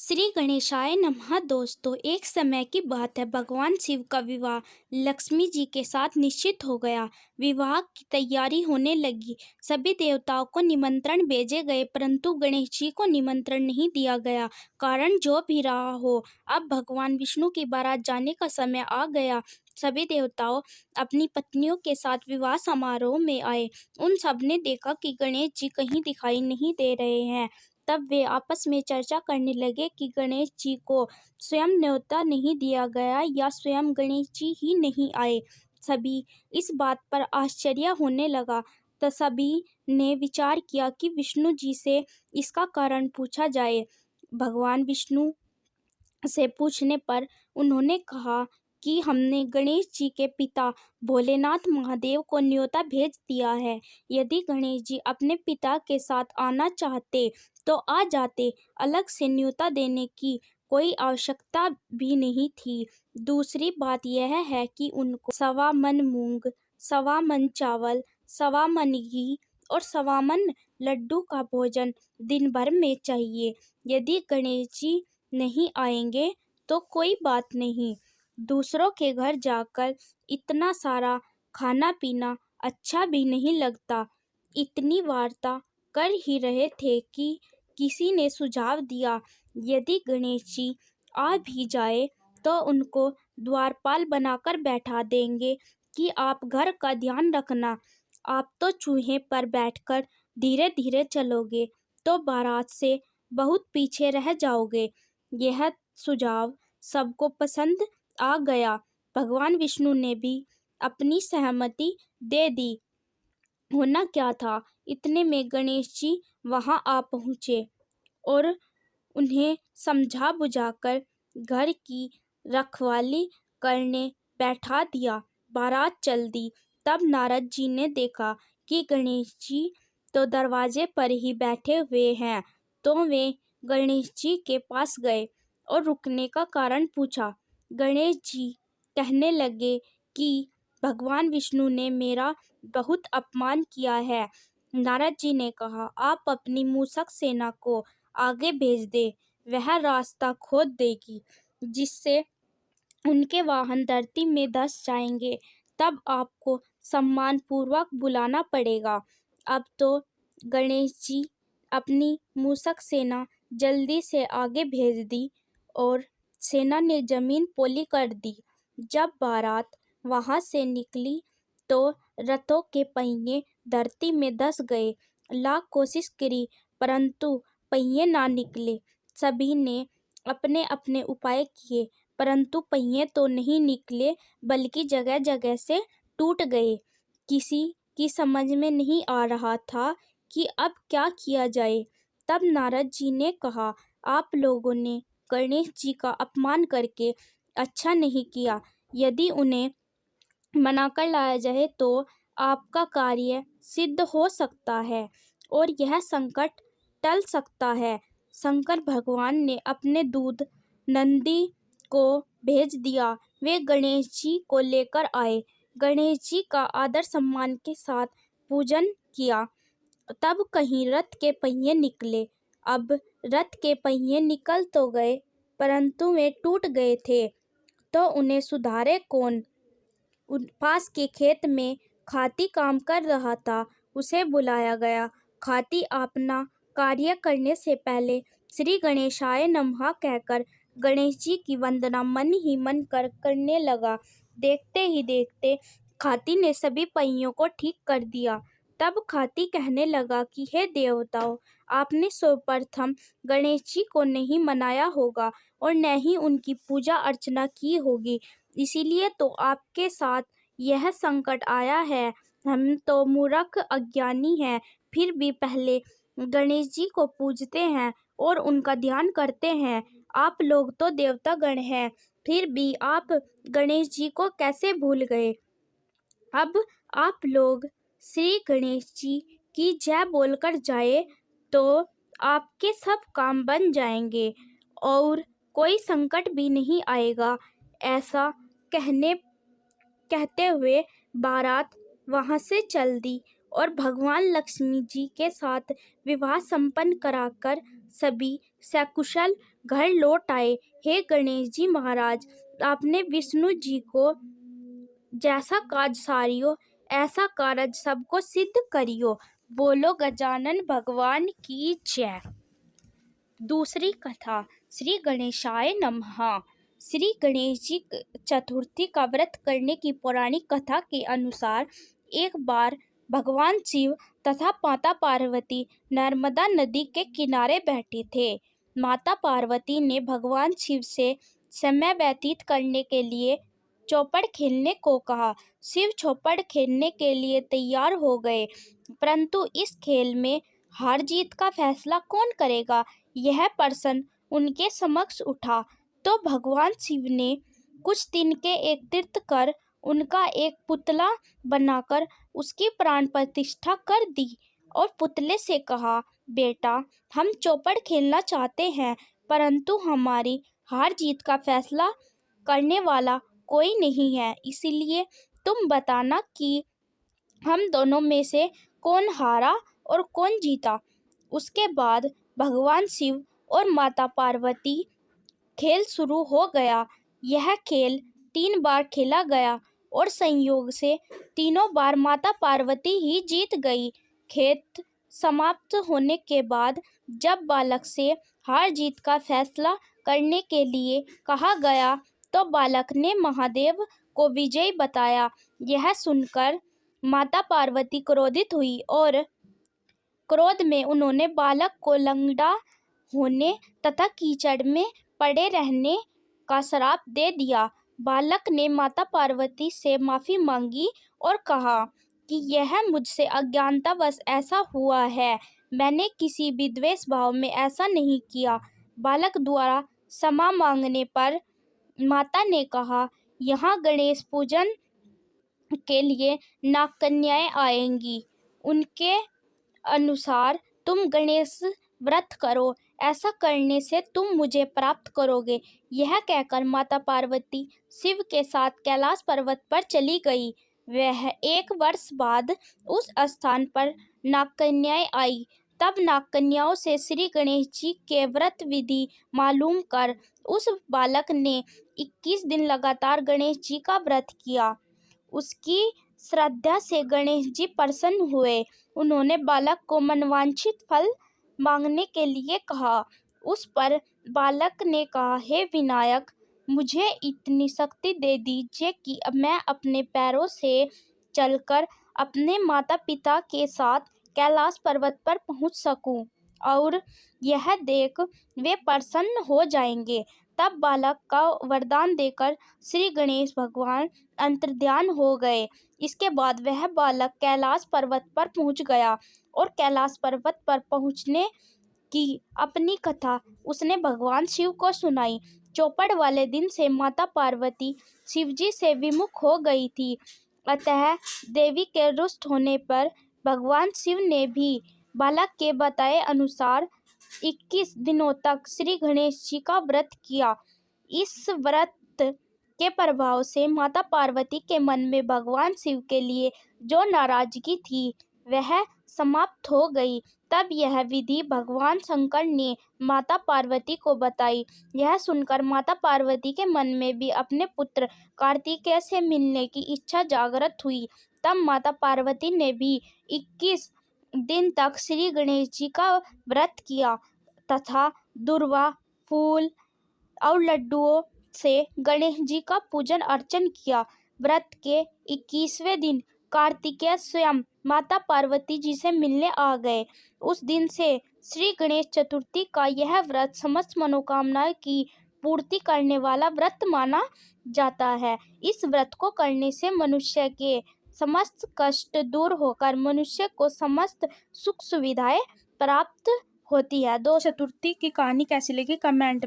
श्री गणेशाय नमः। दोस्तों, एक समय की बात है। भगवान शिव का विवाह लक्ष्मी जी के साथ निश्चित हो गया। विवाह की तैयारी होने लगी। सभी देवताओं को निमंत्रण भेजे गए, परंतु गणेश जी को निमंत्रण नहीं दिया गया। कारण जो भी रहा हो, अब भगवान विष्णु की बारात जाने का समय आ गया। सभी देवताओं अपनी पत्नियों के साथ विवाह समारोह में आए। उन सब ने देखा कि गणेश जी कहीं दिखाई नहीं दे रहे हैं। तब वे आपस में चर्चा करने लगे कि गणेश जी को स्वयं न्योता नहीं दिया गया या स्वयं गणेश जी ही नहीं आए। सभी इस बात पर आश्चर्य होने लगा। तो सभी ने विचार किया कि विष्णु जी से इसका कारण पूछा जाए। भगवान विष्णु से पूछने पर उन्होंने कहा कि हमने गणेश जी के पिता भोलेनाथ महादेव को न्योता भेज दिया है। यदि गणेश जी अपने पिता के साथ आना चाहते तो आ जाते। अलग से न्योता देने की कोई आवश्यकता भी नहीं थी। दूसरी बात यह है कि उनको 1.25 मन मूंग, 1.25 मन चावल, 1.25 मन घी और 1.25 मन लड्डू का भोजन दिन भर में चाहिए। यदि गणेश जी नहीं आएंगे तो कोई बात नहीं। दूसरों के घर जाकर इतना सारा खाना पीना अच्छा भी नहीं लगता। इतनी वार्ता कर ही रहे थे कि किसी ने सुझाव दिया, यदि गणेश जी आ भी जाए तो उनको द्वारपाल बनाकर बैठा देंगे कि आप घर का ध्यान रखना। आप तो चूहे पर बैठकर धीरे धीरे चलोगे तो बारात से बहुत पीछे रह जाओगे। यह सुझाव सबको पसंद आ गया। भगवान विष्णु ने भी अपनी सहमति दे दी। होना क्या था, इतने में गणेश जी वहां आ पहुंचे और उन्हें समझा बुझाकर घर की रखवाली करने बैठा दिया। बारात चल दी। तब नारद जी ने देखा कि गणेश जी तो दरवाजे पर ही बैठे हुए हैं। तो वे गणेश जी के पास गए और रुकने का कारण पूछा। गणेश जी कहने लगे कि भगवान विष्णु ने मेरा बहुत अपमान किया है। नारद जी ने कहा, आप अपनी मूषक सेना को आगे भेज दे। वह रास्ता खोद देगी, जिससे उनके वाहन धरती में धंस जाएंगे। तब आपको सम्मान पूर्वक बुलाना पड़ेगा। अब तो गणेश जी अपनी मूषक सेना जल्दी से आगे भेज दी और सेना ने जमीन पोली कर दी। जब बारात वहां से निकली तो रथों के पहिए धरती में धंस गए। लाख कोशिश करी, परंतु पहिए ना निकले। सभी ने अपने अपने उपाय किए, परंतु पहिए तो नहीं निकले, बल्कि जगह जगह से टूट गए। किसी की समझ में नहीं आ रहा था कि अब क्या किया जाए। तब नारद जी ने कहा, आप लोगों ने गणेश जी का अपमान करके अच्छा नहीं किया। यदि उन्हें मना कर लाया जाए तो आपका कार्य सिद्ध हो सकता है और यह संकट टल सकता है। शंकर भगवान ने अपने दूत नंदी को भेज दिया। वे गणेश जी को लेकर आए। गणेश जी का आदर सम्मान के साथ पूजन किया। तब कहीं रथ के पहिए निकले। अब रथ के पहिए निकल तो गए, परंतु वे टूट गए थे। तो उन्हें सुधारे कौन? पास के खेत में खाती काम कर रहा था। उसे बुलाया गया। खाती अपना कार्य करने से पहले श्री गणेशाय नमः कहकर गणेश जी की वंदना मन ही मन करने लगा। देखते ही देखते खाती ने सभी पहियों को ठीक कर दिया। तब खाती कहने लगा कि हे देवताओं, आपने सर्वप्रथम गणेश जी को नहीं मनाया होगा और न ही उनकी पूजा अर्चना की होगी, इसीलिए तो आपके साथ यह संकट आया है। हम तो मूर्ख अज्ञानी हैं, फिर भी पहले गणेश जी को पूजते हैं और उनका ध्यान करते हैं। आप लोग तो देवता गण हैं, फिर भी आप गणेश जी को कैसे भूल गए? अब आप लोग श्री गणेश जी की जय बोलकर जाए तो आपके सब काम बन जाएंगे और कोई संकट भी नहीं आएगा। ऐसा कहते हुए बारात वहां से चल दी और भगवान लक्ष्मी जी के साथ विवाह संपन्न कराकर सभी सकुशल घर लौट आए। हे गणेश जी महाराज, आपने विष्णु जी को जैसा काज सारियो, ऐसा कारज सबको सिद्ध करियो। बोलो गजानन भगवान की जय। दूसरी कथा, श्री गणेशाय नमः। श्री गणेश जी चतुर्थी का व्रत करने की पौराणिक कथा के अनुसार एक बार भगवान शिव तथा माता पार्वती नर्मदा नदी के किनारे बैठे थे। माता पार्वती ने भगवान शिव से समय व्यतीत करने के लिए चौपड़ खेलने को कहा। शिव चौपड़ खेलने के लिए तैयार हो गए, परंतु इस खेल में हार जीत का फैसला कौन करेगा, यह प्रश्न उनके समक्ष उठा। तो भगवान शिव ने कुछ तिनके एकत्रित कर उनका एक पुतला बनाकर उसकी प्राण प्रतिष्ठा कर दी और पुतले से कहा, बेटा, हम चौपड़ खेलना चाहते हैं, परंतु हमारी हार जीत का फैसला करने वाला कोई नहीं है, इसलिए तुम बताना कि हम दोनों में से कौन हारा और कौन जीता। उसके बाद भगवान शिव और माता पार्वती खेल शुरू हो गया। यह खेल 3 बार खेला गया और संयोग से तीनों बार माता पार्वती ही जीत गई। खेल समाप्त होने के बाद जब बालक से हार जीत का फैसला करने के लिए कहा गया, तो बालक ने महादेव को विजयी बताया। यह सुनकर माता पार्वती क्रोधित हुई और क्रोध में उन्होंने बालक को लंगड़ा होने तथा कीचड़ में पड़े रहने का श्राप दे दिया। बालक ने माता पार्वती से माफी मांगी और कहा कि यह मुझसे अज्ञानतावश ऐसा हुआ है, मैंने किसी भी द्वेष भाव में ऐसा नहीं किया। बालक द्वारा क्षमा मांगने पर माता ने कहा, यहाँ गणेश पूजन के लिए नाग कन्याएं आएंगी, उनके अनुसार तुम गणेश व्रत करो, ऐसा करने से तुम मुझे प्राप्त करोगे। यह कहकर माता पार्वती शिव के साथ कैलाश पर्वत पर चली गई। वह 1 वर्ष बाद उस स्थान पर नाग कन्याएं आई। तब नाग कन्याओं से श्री गणेश जी के व्रत विधि मालूम कर उस बालक ने 21 दिन लगातार गणेश जी का व्रत किया। उसकी श्रद्धा से गणेश जी प्रसन्न हुए। उन्होंने बालक को मनवांछित फल मांगने के लिए कहा। उस पर बालक ने कहा, हे विनायक, मुझे इतनी शक्ति दे दीजिए कि मैं अपने पैरों से चलकर अपने माता पिता के साथ कैलाश पर्वत पर पहुंच सकूं और यह देख वे प्रसन्न हो जाएंगे। तब बालक का वरदान देकर श्री गणेश भगवान अंतर्ध्यान हो गए। इसके बाद वह बालक कैलाश पर्वत पर पहुंच गया और कैलाश पर्वत पर पहुंचने की अपनी कथा उसने भगवान शिव को सुनाई। चौपड़ वाले दिन से माता पार्वती शिवजी से विमुख हो गई थी, अतः देवी के रुष्ट होने पर भगवान शिव ने भी बालक के बताए अनुसार 21 दिनों तक श्री गणेश जी का व्रत किया। इस व्रत के प्रभाव से माता पार्वती के मन में भगवान शिव के लिए जो नाराजगी थी वह समाप्त हो गई। तब यह विधि भगवान शंकर ने माता पार्वती को बताई। यह सुनकर माता पार्वती के मन में भी अपने पुत्र कार्तिकेय से मिलने की इच्छा जागृत हुई। तब माता पार्वती ने भी 21 दिन तक श्री गणेश जी का व्रत किया तथा दुर्वा, फूल और लड्डुओं से गणेश जी का पूजन अर्चन किया। व्रत के 21वें दिन कार्तिकेय स्वयं माता पार्वती जी से मिलने आ गए। उस दिन से श्री गणेश चतुर्थी का यह व्रत समस्त मनोकामनाएं की पूर्ति करने वाला व्रत माना जाता है। इस व्रत को करने से मनुष्य के समस्त कष्ट दूर होकर मनुष्य को समस्त सुख सुविधाएं प्राप्त होती है। चतुर्थी की कहानी कैसी लगी कमेंट